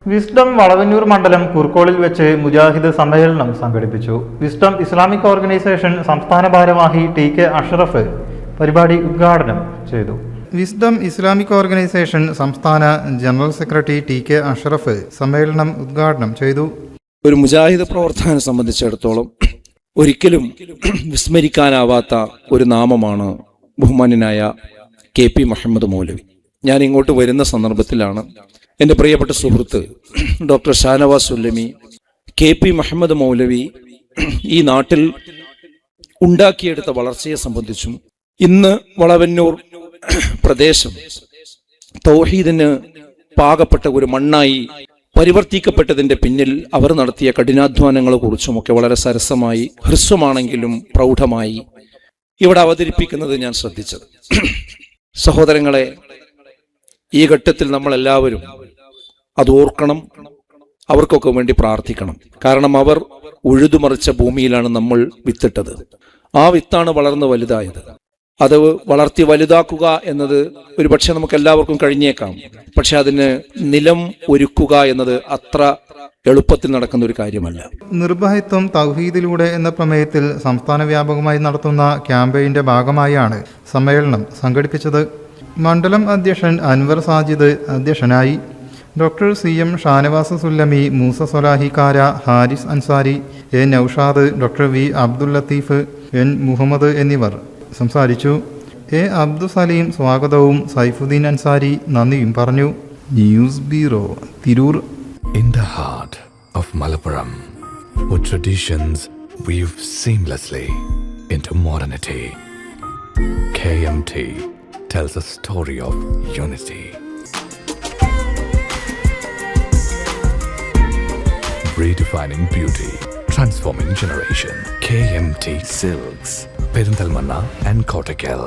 Wisdom Valavannur മണ്ഡലം കുർക്കോളിൽ വെച്ച് മുജാഹിദ് സമ്മേളനം സംഘടിപ്പിച്ചു. വിസ്ഡം ഇസ്ലാമിക് ഓർഗനൈസേഷൻ സംസ്ഥാന ഭാരവാഹി ടി.കെ. അഷ്റഫ് പരിപാടി ഉദ്ഘാടനം ചെയ്തു. വിസ്ഡം ഇസ്ലാമിക് ഓർഗനൈസേഷൻ സംസ്ഥാന ജനറൽ സെക്രട്ടറി ടി.കെ. അഷ്റഫ് സമ്മേളനം ഉദ്ഘാടനം ചെയ്തു. ഒരു മുജാഹിദ് പ്രവർത്തകനെ സംബന്ധിച്ചിടത്തോളം ഒരിക്കലും വിസ്മരിക്കാനാവാത്ത ഒരു നാമമാണ് ബഹുമാന്യനായ KP മുഹമ്മദ് മൗലവി. ഞാൻ ഇങ്ങോട്ട് വരുന്ന സന്ദർഭത്തിലാണ് എൻ്റെ പ്രിയപ്പെട്ട സുഹൃത്ത് ഡോക്ടർ ഷാനവാസ് സുല്ലമി KP മുഹമ്മദ് മൗലവി ഈ നാട്ടിൽ ഉണ്ടാക്കിയെടുത്ത വളർച്ചയെ സംബന്ധിച്ചും ഇന്ന് വളവന്നൂർ പ്രദേശം തൗഹീദിന് പാകപ്പെട്ട ഒരു മണ്ണായി പരിവർത്തിക്കപ്പെട്ടതിൻ്റെ പിന്നിൽ അവർ നടത്തിയ കഠിനാധ്വാനങ്ങളെ കുറിച്ചുമൊക്കെ വളരെ സരസമായി ഹ്രസ്വമാണെങ്കിലും പ്രൗഢമായി ഇവിടെ അവതരിപ്പിക്കുന്നത് ഞാൻ ശ്രദ്ധിച്ചത്. സഹോദരങ്ങളെ, ഈ ഘട്ടത്തിൽ നമ്മളെല്ലാവരും അത് ഓർക്കണം, അവർക്കൊക്കെ വേണ്ടി പ്രാർത്ഥിക്കണം. കാരണം അവർ ഉഴുതുമറിച്ച ഭൂമിയിലാണ് നമ്മൾ വിത്തിട്ടത്. ആ വിത്താണ് വളർന്ന് വലുതായത്. അത് വളർത്തി വലുതാക്കുക എന്നത് ഒരുപക്ഷെ നമുക്ക് എല്ലാവർക്കും കഴിഞ്ഞേക്കാം. പക്ഷെ അതിന് നിലം ഒരുക്കുക എന്നത് അത്ര എളുപ്പത്തിൽ നടക്കുന്ന ഒരു കാര്യമല്ല. നിർഭയത്വം തൗഹീദിലൂടെ എന്ന പ്രമേയത്തിൽ സംസ്ഥാന വ്യാപകമായി നടത്തുന്ന ക്യാമ്പയിന്റെ ഭാഗമായാണ് സമ്മേളനം സംഘടിപ്പിച്ചത്. മണ്ഡലം അധ്യക്ഷൻ അൻവർ സാജിദ് അധ്യക്ഷനായി. ഡോക്ടർ CM ഷാനവാസ് സുല്ലമി, മൂസ സൊലാഹിക്കാര, Haris Ansari, A. Noushad, doctor V. Abdul Latheef, N. Muhammad എന്നിവർ സംസാരിച്ചു. A. അബ്ദുൽ സലീം സ്വാഗതവും സൈഫുദ്ദീൻ അൻസാരി നന്ദിയും പറഞ്ഞു. News bureau, Tirur. In the heart of Malappuram, where traditions weave seamlessly into modernity, KMT tells a story of unity. Redefining beauty, transforming generation. KMT Silks, Perinthalmanna and Kottakkal.